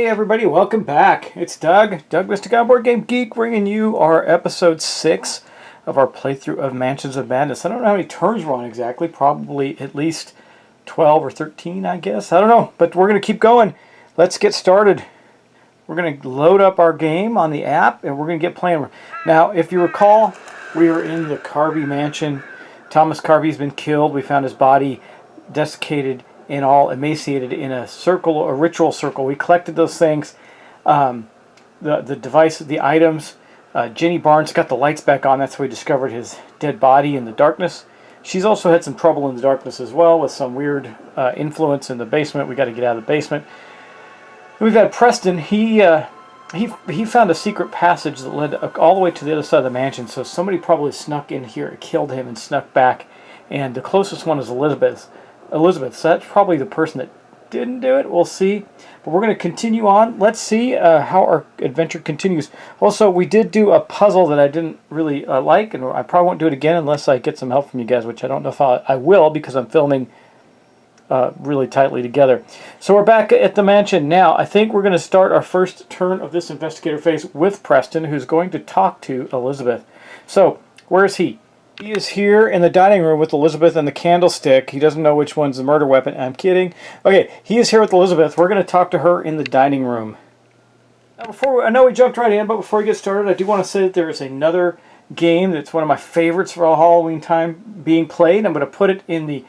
everybody, welcome back. It's Doug, Mr. God Board Game Geek, bringing you our episode 6 of our playthrough of Mansions of Madness. I don't know how many turns we're on exactly, probably at least 12 or 13, I guess. I don't know, but we're going to keep going. Let's get started. We're going to load up our game on the app, and we're going to get playing. Now, if you recall, we were in the Carvey mansion. Thomas Carvey's been killed. We found his body desiccated and all emaciated in a circle, a ritual circle. We collected those things, the device, the items. Jenny Barnes got the lights back on. That's how we discovered his dead body in the darkness. She's also had some trouble in the darkness as well with some weird influence in the basement. We got to get out of the basement. We've had Preston. He found a secret passage that led all the way to the other side of the mansion. So somebody probably snuck in here, killed him, and snuck back. And the closest one is Elizabeth. So that's probably the person that didn't do it. We'll see. But we're going to continue on. Let's see how our adventure continues. Also, we did do a puzzle that I didn't really like, and I probably won't do it again unless I get some help from you guys, which I don't know if I will because I'm filming really tightly together. So we're back at the mansion now. I think we're going to start our first turn of this investigator phase with Preston, who's going to talk to Elizabeth. So, where is he? He is here in the dining room with Elizabeth and the candlestick. He doesn't know which one's the murder weapon. I'm kidding. Okay, he is here with Elizabeth. We're going to talk to her in the dining room. Now, I know we jumped right in, but before we get started, I do want to say that there is another game that's one of my favorites for all Halloween time being played. I'm going to put it in the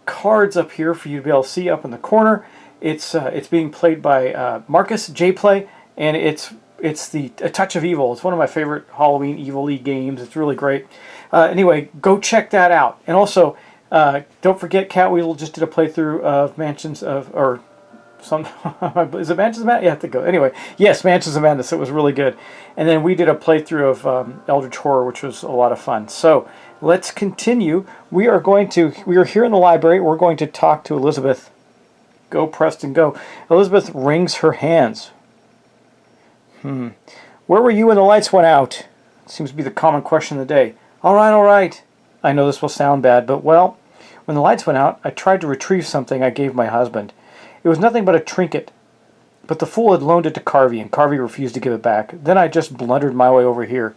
cards up here for you to be able to see up in the corner. It's being played by Marcus J Play, and it's A Touch of Evil. It's one of my favorite Halloween Evil-y games. It's really great. Anyway, go check that out. And also, don't forget, Cat Weasel just did a playthrough of Mansions of, or some, is it Mansions of Madness? Yeah, I have to go. Anyway, yes, Mansions of Madness. It was really good. And then we did a playthrough of Eldritch Horror, which was a lot of fun. So, let's continue. We are here in the library. We're going to talk to Elizabeth. Go, Preston, go. Elizabeth wrings her hands. Where were you when the lights went out? Seems to be the common question of the day. All right. I know this will sound bad, but well, when the lights went out, I tried to retrieve something I gave my husband. It was nothing but a trinket, but the fool had loaned it to Carvey, and Carvey refused to give it back. Then I just blundered my way over here.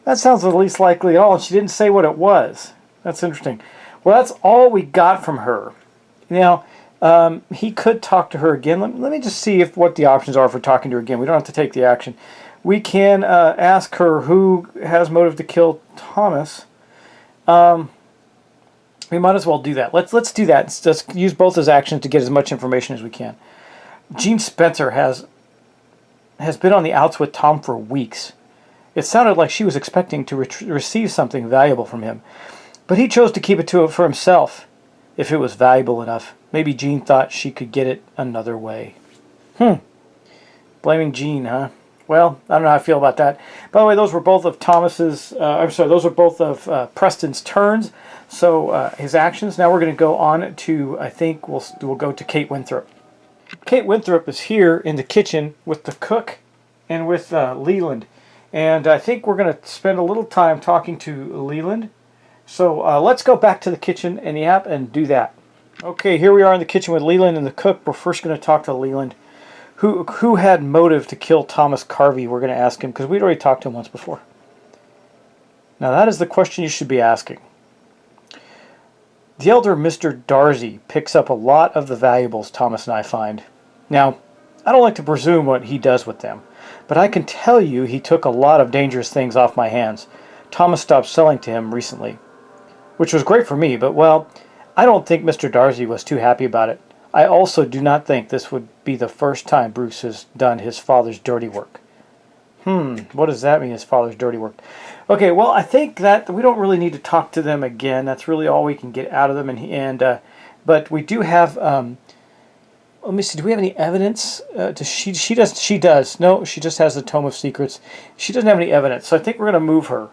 That sounds the least likely at all, and she didn't say what it was. That's interesting. Well, that's all we got from her. Now, he could talk to her again. Let me just see what the options are for talking to her again. We don't have to take the action. We can ask her who has motive to kill Thomas. We might as well do that. Let's do that. Let's use both as actions to get as much information as we can. Jean Spencer has been on the outs with Tom for weeks. It sounded like she was expecting to receive something valuable from him, but he chose to keep it for himself. If it was valuable enough, maybe Jean thought she could get it another way. Blaming Jean, huh? Well, I don't know how I feel about that. By the way, those were both of those were both of Preston's turns. So his actions. Now we're going to go on to, I think we'll go to Kate Winthrop. Kate Winthrop is here in the kitchen with the cook and with Leland. And I think we're going to spend a little time talking to Leland. So let's go back to the kitchen and the app and do that. Okay, here we are in the kitchen with Leland and the cook. We're first going to talk to Leland. Who had motive to kill Thomas Carvey? We're going to ask him because we'd already talked to him once before. Now that is the question you should be asking. The elder Mr. Darcy picks up a lot of the valuables Thomas and I find. Now, I don't like to presume what he does with them, but I can tell you he took a lot of dangerous things off my hands. Thomas stopped selling to him recently, which was great for me, but well, I don't think Mr. Darcy was too happy about it. I also do not think this would be the first time Bruce has done his father's dirty work. What does that mean, his father's dirty work? Okay, well, I think that we don't really need to talk to them again. That's really all we can get out of them. But we do have, let me see, do we have any evidence? She does. No, she just has the Tome of Secrets. She doesn't have any evidence, so I think we're going to move her.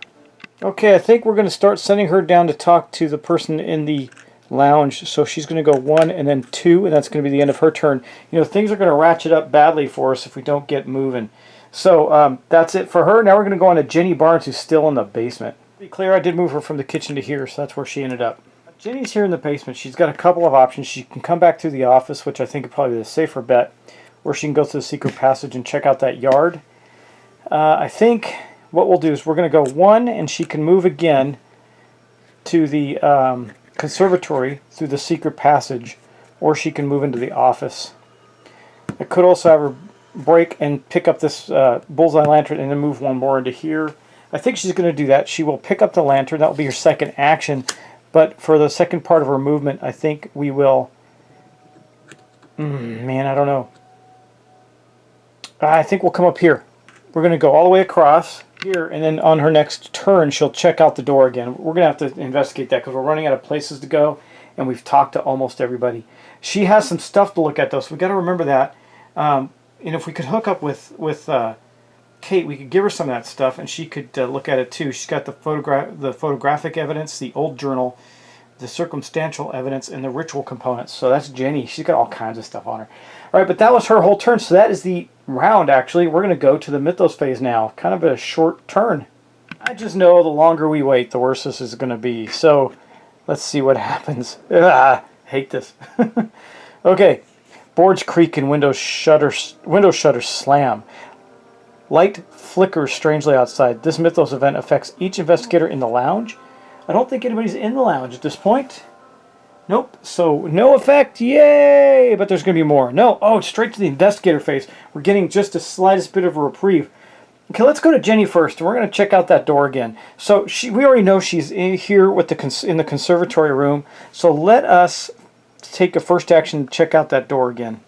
Okay, I think we're going to start sending her down to talk to the person in the lounge. So she's going to go 1 and then 2, and that's going to be the end of her turn. You know, things are going to ratchet up badly for us if we don't get moving. So that's it for her. Now we're going to go on to Jenny Barnes, who's still in the basement. To be clear, I did move her from the kitchen to here, so that's where she ended up. Jenny's here in the basement. She's got a couple of options. She can come back to the office, which I think would probably be the safer bet, where she can go through the secret passage and check out that yard. I think what we'll do is we're going to go 1, and she can move again to the conservatory through the secret passage, or she can move into the office. I could also have her break and pick up this bullseye lantern and then move 1 more into here. I think she's going to do that. She will pick up the lantern. That will be her second action. But for the second part of her movement, I think we will... man, I don't know. I think we'll come up here. We're going to go all the way across here, and then on her next turn, she'll check out the door again. We're going to have to investigate that because we're running out of places to go, and we've talked to almost everybody. She has some stuff to look at, though, so we've got to remember that. And if we could hook up with Kate, we could give her some of that stuff, and she could look at it too. She's got the photographic evidence, the old journal, the circumstantial evidence, and the ritual components. So that's Jenny. She's got all kinds of stuff on her. All right, but that was her whole turn, so that is the round, actually. We're going to go to the Mythos phase now. Kind of a short turn. I just know the longer we wait, the worse this is going to be. So let's see what happens. Hate this. Okay. Boards creak and window shutters slam. Light flickers strangely outside. This Mythos event affects each investigator in the lounge. I don't think anybody's in the lounge at this point. Nope. So no effect. Yay! But there's going to be more. No. Oh, it's straight to the investigator phase. We're getting just the slightest bit of a reprieve. Okay, let's go to Jenny first, and we're going to check out that door again. So we already know she's in here with in the conservatory room. So let us take a first action to check out that door again.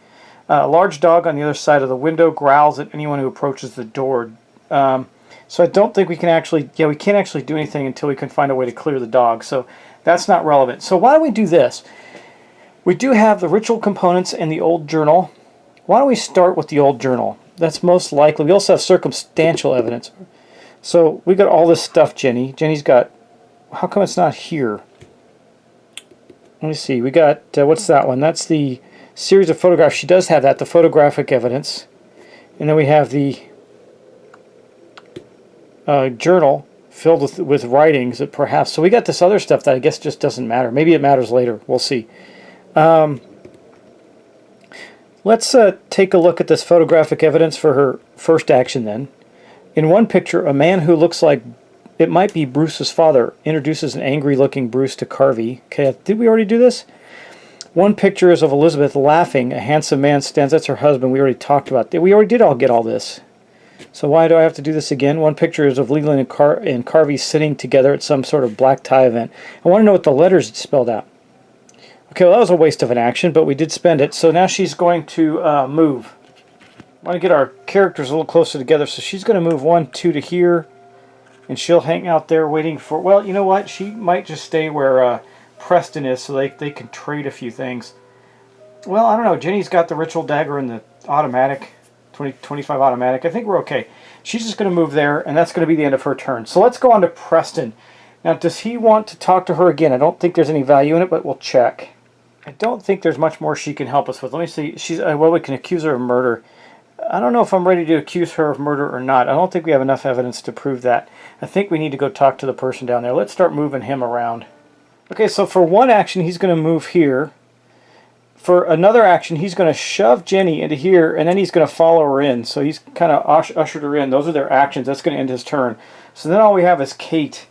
A large dog on the other side of the window growls at anyone who approaches the door. So I don't think we can actually, we can't actually do anything until we can find a way to clear the dog. So that's not relevant. So why don't we do this? We do have the ritual components and the old journal. Why don't we start with the old journal? That's most likely. We also have circumstantial evidence. So we got all this stuff, Jenny. Jenny's got, how come it's not here? Let me see. We got, what's that one? That's the series of photographs. She does have that, the photographic evidence. And then we have the journal filled with writings that perhaps. So we got this other stuff that I guess just doesn't matter. Maybe it matters later. We'll see. Let's take a look at this photographic evidence for her first action then. In one picture, a man who looks like it might be Bruce's father introduces an angry-looking Bruce to Carvey. Okay, did we already do this? One picture is of Elizabeth laughing. A handsome man stands. That's her husband. We already talked about that. We already did all get all this. So why do I have to do this again? One picture is of Leland and Carvey sitting together at some sort of black tie event. I want to know what the letters spelled out. Okay, well, that was a waste of an action, but we did spend it. So now she's going to move. I want to get our characters a little closer together. So she's going to move 1, 2 to here. And she'll hang out there waiting for... Well, you know what? She might just stay where Preston is so they can trade a few things. Well, I don't know. Jenny's got the ritual dagger and the automatic, 25 automatic. I think we're okay. She's just going to move there, and that's going to be the end of her turn. So let's go on to Preston. Now, does he want to talk to her again? I don't think there's any value in it, but we'll check. I don't think there's much more she can help us with. Let me see. She's well, we can accuse her of murder. I don't know if I'm ready to accuse her of murder or not. I don't think we have enough evidence to prove that. I think we need to go talk to the person down there. Let's start moving him around. Okay, so for one action, he's going to move here. For another action, he's going to shove Jenny into here, and then he's going to follow her in. So he's kind of ushered her in. Those are their actions. That's going to end his turn. So then all we have is Kate.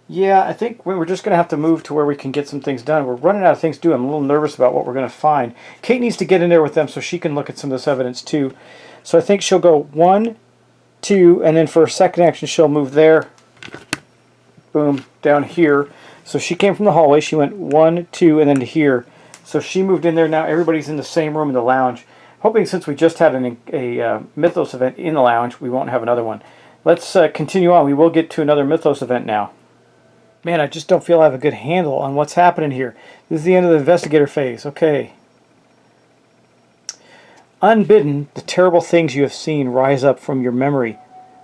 Yeah, I think we're just going to have to move to where we can get some things done. We're running out of things to do. I'm a little nervous about what we're going to find. Kate needs to get in there with them so she can look at some of this evidence too. So I think she'll go 1, 2, and then for a second action she'll move there. Boom, down here. So she came from the hallway. She went 1, 2, and then to here. So she moved in there. Now everybody's in the same room in the lounge. Hoping since we just had a Mythos event in the lounge, we won't have another one. Let's continue on. We will get to another Mythos event now. Man, I just don't feel I have a good handle on what's happening here. This is the end of the investigator phase. Okay. Unbidden, the terrible things you have seen rise up from your memory.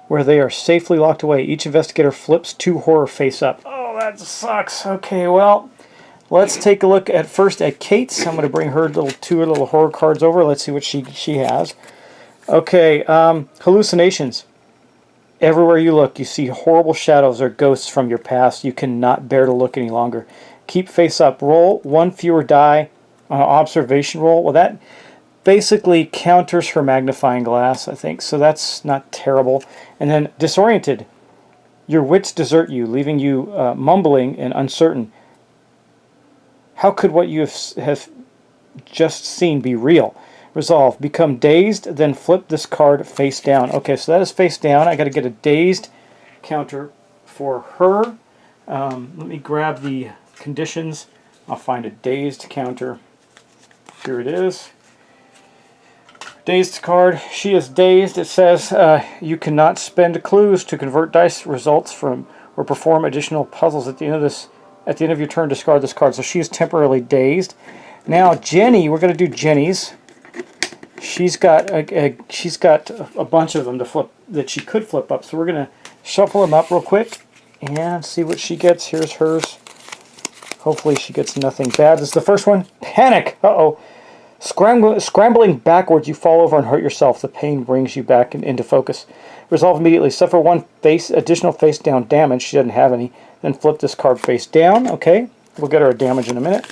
Where they are safely locked away, each investigator flips 2 horror face up. Oh, that sucks. Okay, well, let's take a look at first at Kate's. I'm going to bring her two little horror cards over. Let's see what she has. Okay, hallucinations. Everywhere you look, you see horrible shadows or ghosts from your past. You cannot bear to look any longer. Keep face up. Roll 1 fewer die Observation roll. Well, that basically counters her magnifying glass, I think. So that's not terrible. And then disoriented. Your wits desert you, leaving you mumbling and uncertain. How could what you have just seen be real? Resolve. Become dazed, then flip this card face down. Okay, so that is face down. I got to get a dazed counter for her. Let me grab the conditions. I'll find a dazed counter. Here it is. Dazed card. She is dazed. It says you cannot spend clues to convert dice results from or perform additional puzzles at the end of this. At the end of your turn, discard this card. So she is temporarily dazed. Now Jenny, we're going to do Jenny's. She's got a bunch of them to flip that she could flip up. So we're going to shuffle them up real quick and see what she gets. Here's hers. Hopefully she gets nothing bad. This is the first one. Panic. Uh-oh. Scrambling backwards, you fall over and hurt yourself. The pain brings you back into focus. Resolve immediately. Suffer one additional face down damage. She doesn't have any. Then flip this card face down. Okay. We'll get her a damage in a minute.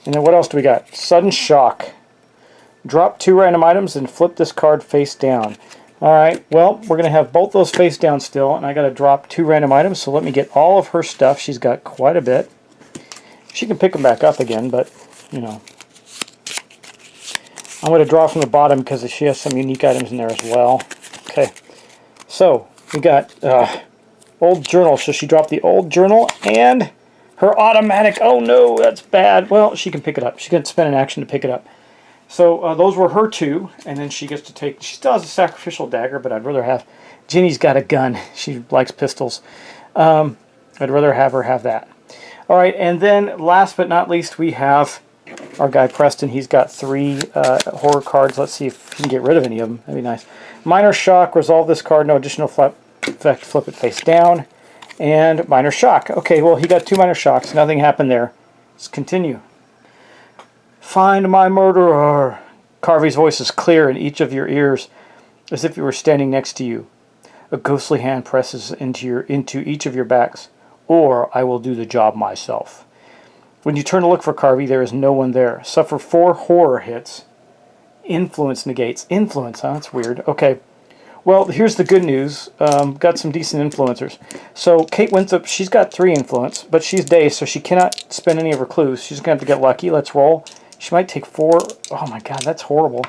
And then what else do we got? Sudden shock. Drop 2 random items and flip this card face down. Alright, well, we're going to have both those face down still, and I got to drop 2 random items, so let me get all of her stuff. She's got quite a bit. She can pick them back up again, but, you know. I'm going to draw from the bottom because she has some unique items in there as well. Okay, so we got old journal. So she dropped the old journal and her automatic. Oh no, that's bad. Well, she can pick it up. She can spend an action to pick it up. So those were her 2, and then she gets to take. She still has a sacrificial dagger, but I'd rather have. Ginny's got a gun. She likes pistols. I'd rather have her have that. All right, and then last but not least, we have our guy Preston. He's got 3 horror cards. Let's see if he can get rid of any of them. That'd be nice. Minor shock. Resolve this card. No additional effect. Flip it face down. And minor shock. Okay, well, he got 2 minor shocks. Nothing happened there. Let's continue. Find my murderer. Carvey's voice is clear in each of your ears, as if he were standing next to you. A ghostly hand presses into each of your backs. Or I will do the job myself. When you turn to look for Carvey, there is no one there. Suffer 4 horror hits. Influence negates. Influence, huh? That's weird. Okay. Well, here's the good news. Got some decent influencers. So Kate Winthrop, she's got 3 influence, but she's dazed, so she cannot spend any of her clues. She's going to have to get lucky. Let's roll. She might take 4. Oh my god, that's horrible.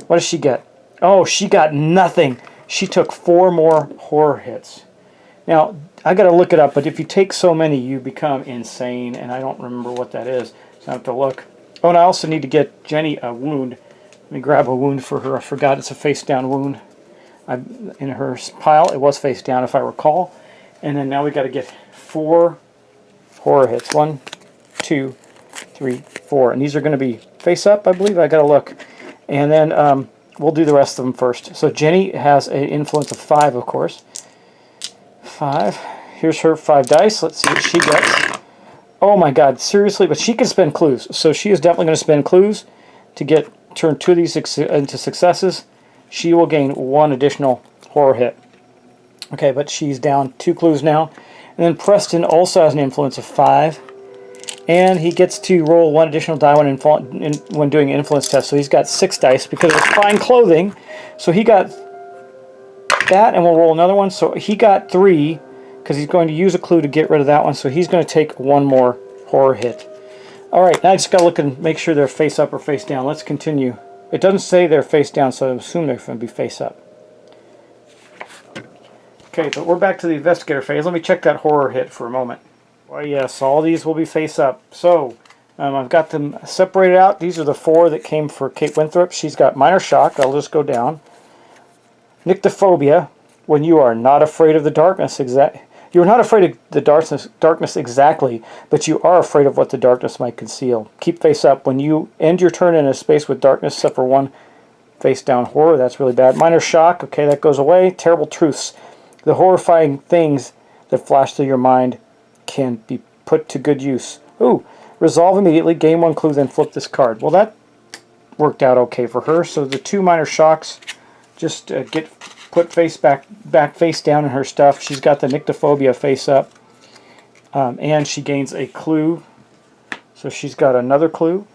What does she get? Oh, she got nothing. She took 4 more horror hits. Now, I got to look it up, but if you take so many, you become insane, and I don't remember what that is, so I have to look. Oh, and I also need to get Jenny a wound. Let me grab a wound for her. I forgot it's a face-down wound. In her pile, it was face down, if I recall. And then now we got to get 4 horror hits. 1, 2, 3, 4. And these are going to be face up, I believe. I got to look. And then we'll do the rest of them first. So Jenny has an influence of 5, of course. 5. Here's her 5 dice. Let's see what she gets. Oh my god, seriously? But she can spend clues. So she is definitely going to spend clues to turn 2 of these into successes. She will gain 1 additional horror hit. Okay, but she's down 2 clues now. And then Preston also has an influence of 5. And he gets to roll 1 additional die when doing an influence test. So he's got 6 dice because it's fine clothing. So he got that, and we'll roll another one. So he got 3 because he's going to use a clue to get rid of that one. So he's going to take 1 more horror hit. All right, now I just got to look and make sure they're face up or face down. Let's continue. It doesn't say they're face down, so I assume they're going to be face up. Okay, but we're back to the investigator phase. Let me check that horror hit for a moment. Well, yes, all these will be face up. So, I've got them separated out. These are the 4 that came for Kate Winthrop. She's got minor shock. I'll just go down. Nyctophobia, when you are not afraid of the darkness. You are not afraid of the darkness exactly, but you are afraid of what the darkness might conceal. Keep face up. When you end your turn in a space with darkness, suffer 1 face down horror. That's really bad. Minor shock. Okay, that goes away. Terrible truths. The horrifying things that flash through your mind can be put to good use. Ooh, resolve immediately. Gain 1 clue, then flip this card. Well, that worked out okay for her. So the 2 minor shocks just get put back face down in her stuff. She's got the nyctophobia face up. And she gains a clue. So she's got another clue.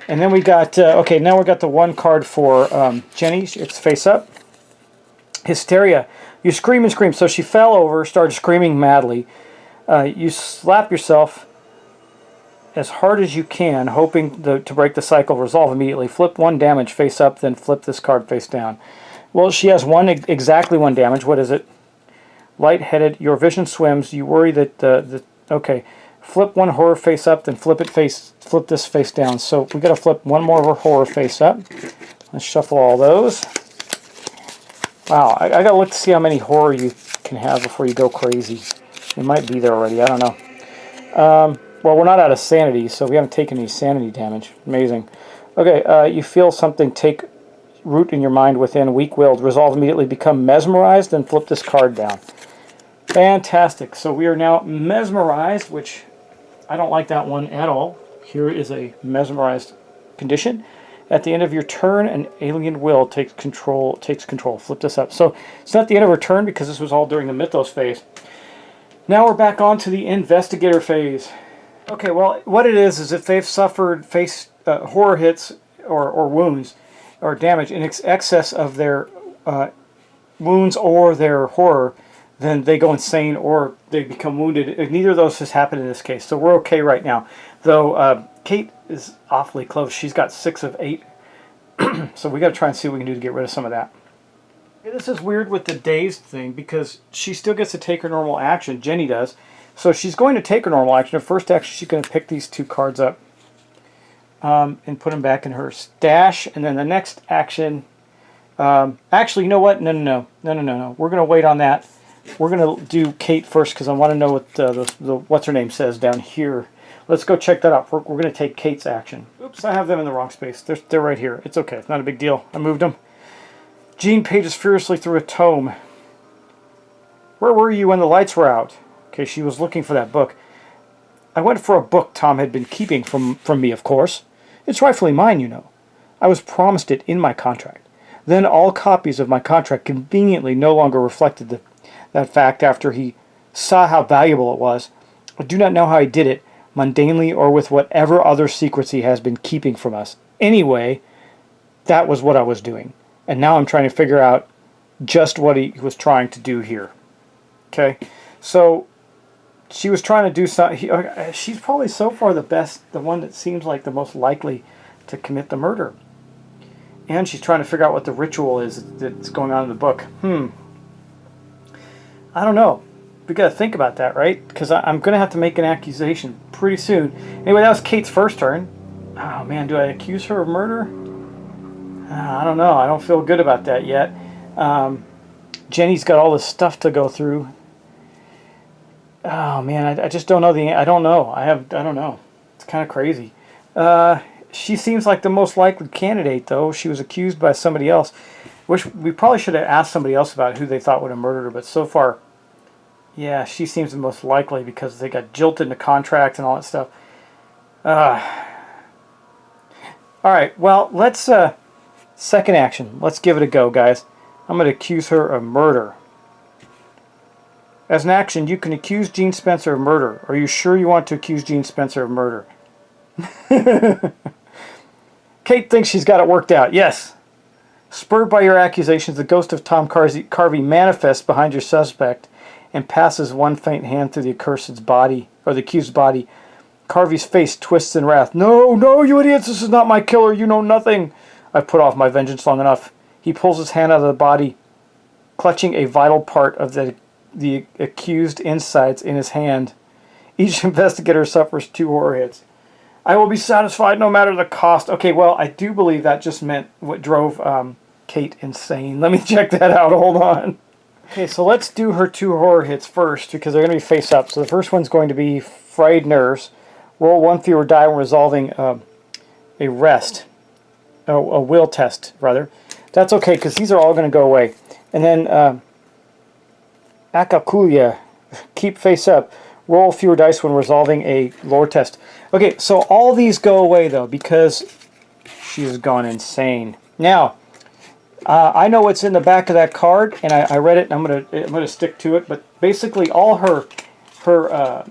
And then we got, okay, now we got the one card for Jenny. It's face up. Hysteria. You scream and scream. So she fell over, started screaming madly. You slap yourself as hard as you can, hoping to break the cycle. Resolve immediately. Flip 1 damage face up, then flip this card face down. Well, she has exactly 1 damage. What is it? Lightheaded. Your vision swims. You worry that okay. Flip 1 horror face up, then flip this face down. So we got to flip 1 more of her horror face up. Let's shuffle all those. Wow, I got to look to see how many horror you can have before you go crazy. It might be there already. I don't know. Well, we're not out of sanity, so we haven't taken any sanity damage. Amazing. Okay, you feel something take root in your mind within. Weak-willed. Resolve immediately. Become mesmerized, then flip this card down. Fantastic. So we are now mesmerized, which I don't like that one at all. Here is a mesmerized condition. At the end of your turn, an alien will takes control. Flip this up. So it's not the end of her turn because this was all during the Mythos phase. Now we're back on to the Investigator phase. Okay, well, what it is if they've suffered horror hits or wounds or damage in excess of their wounds or their horror, then they go insane or they become wounded. Neither of those has happened in this case, so we're okay right now. Though Kate is awfully close. She's got 6 of 8, so we got to try and see what we can do to get rid of some of that. This is weird with the dazed thing because she still gets to take her normal action. Jenny does. So she's going to take her normal action. Her first action, she's going to pick these 2 cards up and put them back in her stash. And then the next action, actually, you know what? No. We're going to wait on that. We're going to do Kate first because I want to know what the what's her name says down here. Let's go check that out. We're going to take Kate's action. Oops, I have them in the wrong space. They're right here. It's okay. It's not a big deal. I moved them. Jean pages furiously through a tome. Where were you when the lights were out? Okay, she was looking for that book. I went for a book Tom had been keeping from me, of course. It's rightfully mine, you know. I was promised it in my contract. Then all copies of my contract conveniently no longer reflected that fact after he saw how valuable it was. I do not know how he did it, mundanely or with whatever other secrets he has been keeping from us. Anyway, that was what I was doing. And now I'm trying to figure out just what he was trying to do here. Okay? So she was trying to do something. She's probably so far the one that seems like the most likely to commit the murder. And she's trying to figure out what the ritual is that's going on in the book. I don't know. We got to think about that, right? Because I'm going to have to make an accusation pretty soon. Anyway, that was Kate's first turn. Oh, man, do I accuse her of murder? I don't know. I don't feel good about that yet. Jenny's got all this stuff to go through. Oh, man, I just don't know I don't know. I don't know. It's kind of crazy. She seems like the most likely candidate, though. She was accused by somebody else. We probably should have asked somebody else about who they thought would have murdered her, but so far, yeah, she seems the most likely because they got jilted in the contract and all that stuff. All right, well, let's... second action. Let's give it a go, guys. I'm going to accuse her of murder. As an action, you can accuse Jean Spencer of murder. Are you sure you want to accuse Jean Spencer of murder? Kate thinks she's got it worked out. Yes. Spurred by your accusations, the ghost of Tom Carvey manifests behind your suspect and passes one faint hand through the accursed's body, or the accused's body. Carvey's face twists in wrath. No, you idiots! This is not my killer. You know nothing. I've put off my vengeance long enough. He pulls his hand out of the body, clutching a vital part of the accused insides in his hand. Each investigator suffers 2 horror hits. I will be satisfied no matter the cost. Okay, well, I do believe that just meant what drove Kate insane. Let me check that out. Hold on. Okay, so let's do her 2 horror hits first because they're going to be face up. So the first one's going to be Frayed Nerves. Roll 1 fewer die when resolving a will test, rather. That's okay because these are all going to go away. And then Akakulia, keep face up. Roll fewer dice when resolving a lore test. Okay, so all these go away, though, because she's gone insane. Now, I know what's in the back of that card, and I read it, and I'm gonna stick to it. But basically, all her horror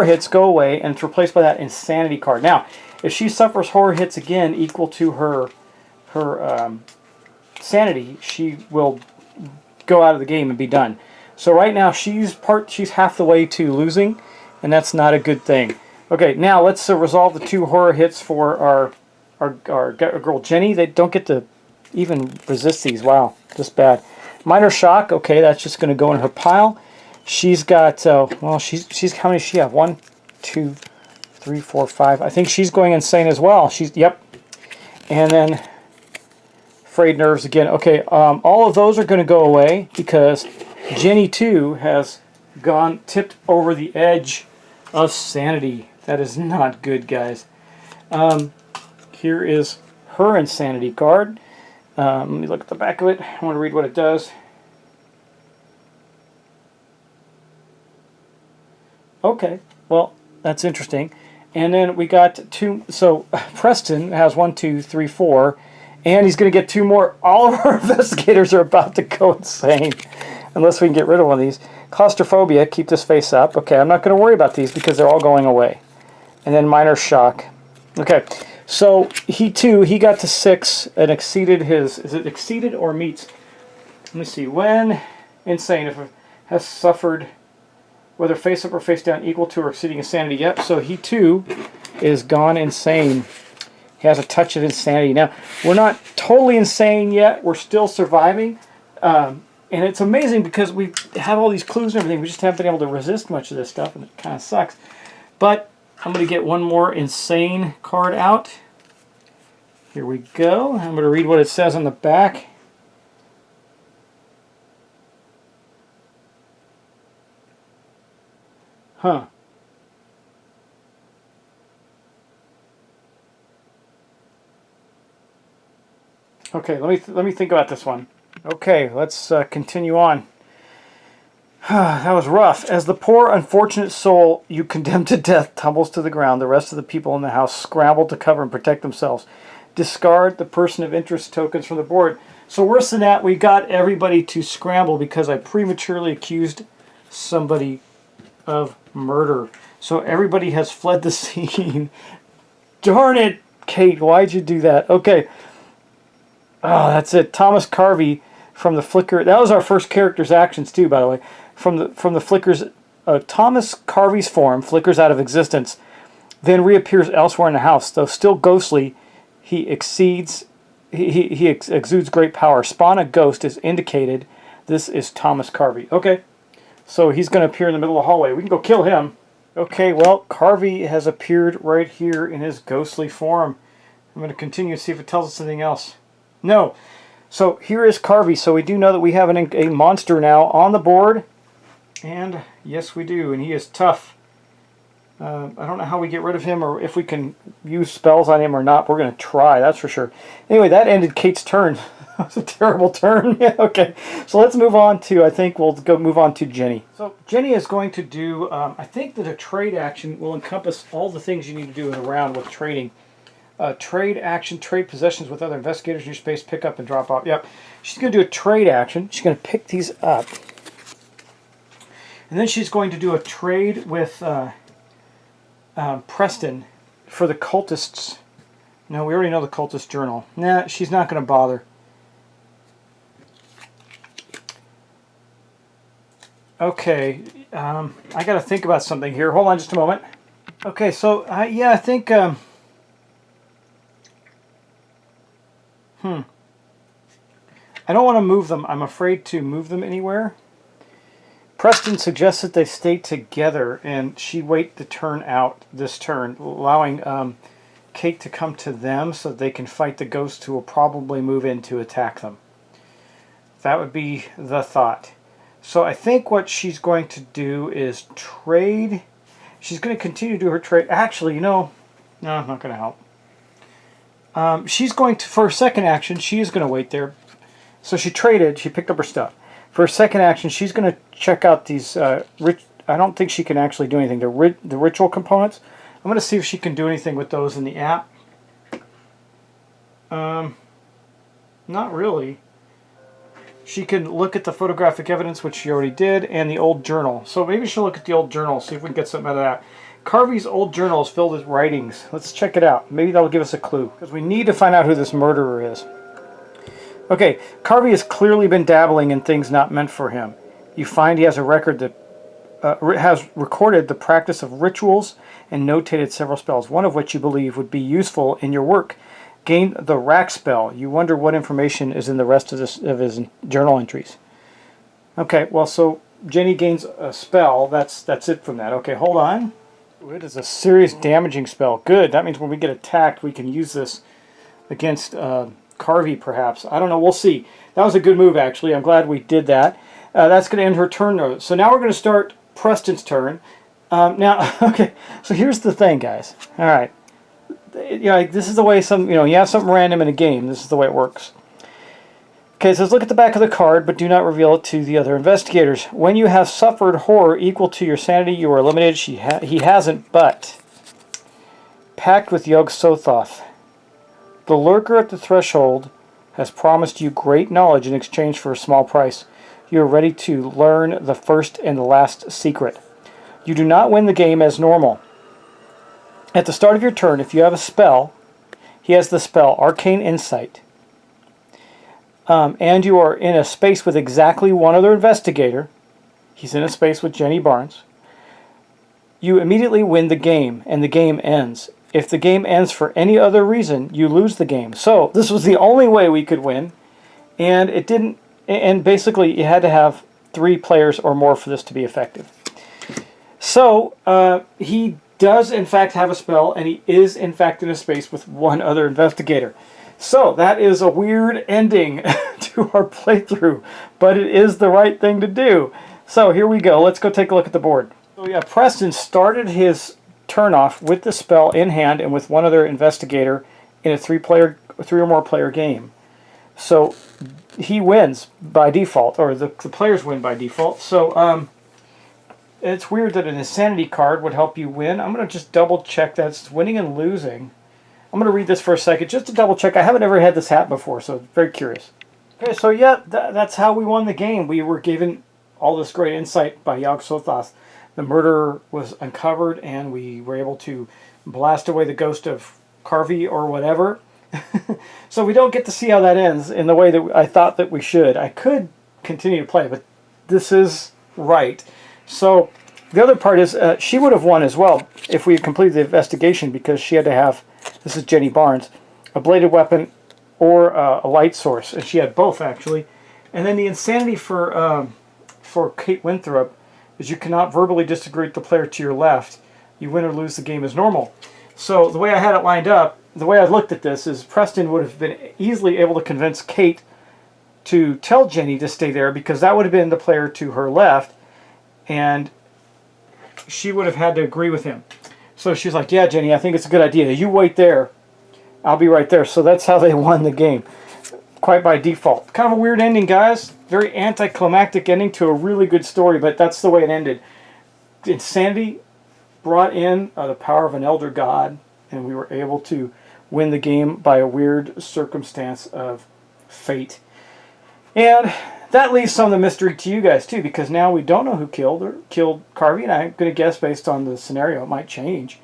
hits go away, and it's replaced by that insanity card. Now, If she suffers horror hits again equal to her sanity, she will go out of the game and be done. So right now she's half the way to losing, and that's not a good thing. Okay, now let's resolve the 2 horror hits for our girl Jenny. They don't get to even resist these. Wow, this bad. Minor shock. Okay, that's just going to go in her pile. She's got well, she's how many does she have? 1, 2, 3, 4, 5. I think she's going insane as well. Yep. And then frayed nerves again. Okay, all of those are going to go away because Jenny too has tipped over the edge of sanity. That is not good, guys. Here is her insanity card. Let me look at the back of it. I want to read what it does. Okay, well, that's interesting. And then we got 2. So Preston has 1, 2, 3, 4, and he's going to get 2 more. All of our investigators are about to go insane, unless we can get rid of one of these. Claustrophobia, keep this face up. Okay, I'm not going to worry about these because they're all going away. And then minor shock. Okay, so he got to 6 and exceeded his. Is it exceeded or meets? Let me see. When insane, if it has suffered, whether face up or face down, equal to or exceeding insanity. Yep, so he too is gone insane. He has a touch of insanity. Now, we're not totally insane yet. We're still surviving. And it's amazing because we have all these clues and everything. We just haven't been able to resist much of this stuff, and it kind of sucks. But I'm going to get one more insane card out. Here we go. I'm going to read what it says on the back. Huh. Okay, let me think about this one. Okay, let's continue on. That was rough. As the poor, unfortunate soul you condemned to death tumbles to the ground, the rest of the people in the house scramble to cover and protect themselves. Discard the person of interest tokens from the board. So worse than that, we got everybody to scramble because I prematurely accused somebody of murder. So everybody has fled the scene. Darn it, Kate, why'd you do that? Okay. Oh, that's it. Thomas Carvey from the Flicker. That was our first character's actions too, by the way. From the Flicker's Thomas Carvey's form flickers out of existence, then reappears elsewhere in the house. Though still ghostly, he exudes great power. Spawn a ghost is indicated. This is Thomas Carvey. Okay, so he's going to appear in the middle of the hallway. We can go kill him. Okay, well, Carvey has appeared right here in his ghostly form. I'm going to continue to see if it tells us anything else. No. So here is Carvey. So we do know that we have a monster now on the board. And yes, we do. And he is tough. I don't know how we get rid of him or if we can use spells on him or not. We're going to try, that's for sure. Anyway, that ended Kate's turn. That was a terrible turn. Yeah, okay, so let's move on to, I think we'll move on to Jenny. So Jenny is going to do, I think that a trade action will encompass all the things you need to do in a round with trading. Trade action, trade possessions with other investigators in your space, pick up and drop off. Yep, she's going to do a trade action. She's going to pick these up. And then she's going to do a trade with Preston for the cultists. No, we already know the cultist journal. Nah, she's not going to bother. Okay, I got to think about something here. Hold on just a moment. Okay, so yeah, I think I don't want to move them. I'm afraid to move them anywhere. Preston suggests that they stay together and she wait the turn out this turn, allowing Kate to come to them so that they can fight the ghosts who will probably move in to attack them. That would be the thought. So I think what she's going to do is trade. She's going to continue to do her trade. Actually, no, I'm not going to help. She's going to, for her second action, she is going to wait there. So she traded, she picked up her stuff. For her second action, she's going to check out these, I don't think she can actually do anything. The ritual components. I'm going to see if she can do anything with those in the app. Not really. She can look at the photographic evidence, which she already did, and the old journal. So maybe she'll look at the old journal, see if we can get something out of that. Carvey's old journal is filled with writings. Let's check it out. Maybe that'll give us a clue, because we need to find out who this murderer is. Okay, Carvey has clearly been dabbling in things not meant for him. You find he has a record that has recorded the practice of rituals and notated several spells, one of which you believe would be useful in your work. Gain the rack spell. You wonder what information is in the rest of his journal entries. Okay, well, so Jenny gains a spell. That's it from that. Okay, hold on. It is a serious damaging spell. Good. That means when we get attacked, we can use this against Carvey, perhaps. I don't know. We'll see. That was a good move, actually. I'm glad we did that. That's going to end her turn, though. So now we're going to start Preston's turn. Now, okay, so here's the thing, guys. All right. This is the way you have something random in a game. This is the way it works. Okay, it says look at the back of the card, but do not reveal it to the other investigators. When you have suffered horror equal to your sanity, you are eliminated. He hasn't, but pact with Yog-Sothoth. The lurker at the threshold has promised you great knowledge in exchange for a small price. You are ready to learn the first and the last secret. You do not win the game as normal. At the start of your turn, if you have a spell, he has the spell Arcane Insight. And you are in a space with exactly one other investigator. He's in a space with Jenny Barnes. You immediately win the game, and the game ends. If the game ends for any other reason, you lose the game. So this was the only way we could win, and it didn't. And basically, you had to have 3 players or more for this to be effective. So he does, in fact, have a spell, and he is, in fact, in a space with one other investigator. So that is a weird ending to our playthrough, but it is the right thing to do. So here we go. Let's go take a look at the board. So yeah, Preston started his turn off with the spell in hand and with one other investigator in a 3 or more player game. So he wins by default, or the players win by default. So it's weird that an insanity card would help you win. I'm going to just double check that it's winning and losing. I'm going to read this for a second just to double check. I haven't ever had this happen before, so very curious. Okay, so yeah, that's how we won the game. We were given all this great insight by Yog-Sothoth. The murderer was uncovered, and we were able to blast away the ghost of Carvey or whatever. So we don't get to see how that ends in the way that I thought that we should. I could continue to play, but this is right. So the other part is she would have won as well if we had completed the investigation, because she had to have, this is Jenny Barnes, a bladed weapon or a light source, and she had both actually. And then the insanity for Kate Winthrop is you cannot verbally disagree with the player to your left. You win or lose the game as normal. So the way I had it lined up, the way I looked at this is Preston would have been easily able to convince Kate to tell Jenny to stay there, because that would have been the player to her left, and she would have had to agree with him. So she's like, yeah, Jenny, I think it's a good idea. You wait there. I'll be right there. So that's how they won the game, quite by default. Kind of a weird ending, guys. Very anticlimactic ending to a really good story, but that's the way it ended. Insanity brought in the power of an elder god, and we were able to win the game by a weird circumstance of fate. And that leaves some of the mystery to you guys too, because now we don't know who killed Carvey, and I'm going to guess based on the scenario it might change.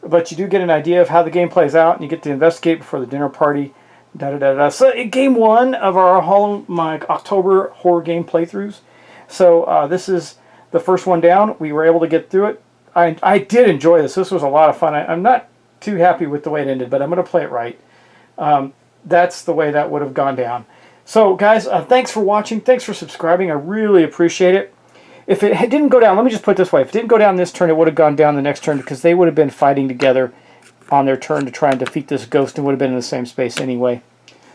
But you do get an idea of how the game plays out, and you get to investigate before the dinner party. So game 1 of our October horror game playthroughs. So this is the first one down. We were able to get through it. I did enjoy this. This was a lot of fun. I'm not too happy with the way it ended, but I'm going to play it right. That's the way that would have gone down. So guys, thanks for watching. Thanks for subscribing. I really appreciate it. If it didn't go down, let me just put it this way. If it didn't go down this turn, it would have gone down the next turn, because they would have been fighting together on their turn to try and defeat this ghost, and would have been in the same space anyway.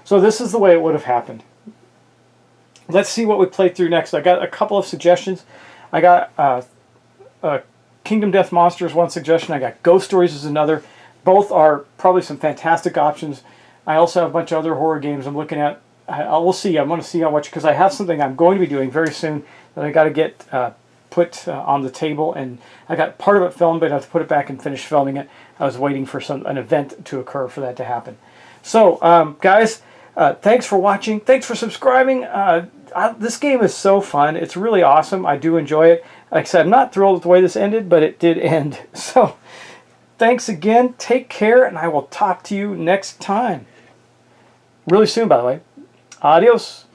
So this is the way it would have happened. Let's see what we played through next. I got a couple of suggestions. I got Kingdom Death Monsters, one suggestion. I got Ghost Stories is another. Both are probably some fantastic options. I also have a bunch of other horror games I'm looking at. We'll see. I'm going to see how much, because I have something I'm going to be doing very soon that I got to get put on the table, and I got part of it filmed, but I have to put it back and finish filming it. I was waiting for an event to occur for that to happen. So, guys, thanks for watching. Thanks for subscribing. this game is so fun. It's really awesome. I do enjoy it. Like I said, I'm not thrilled with the way this ended, but it did end. So thanks again. Take care, and I will talk to you next time. Really soon, by the way. Adios.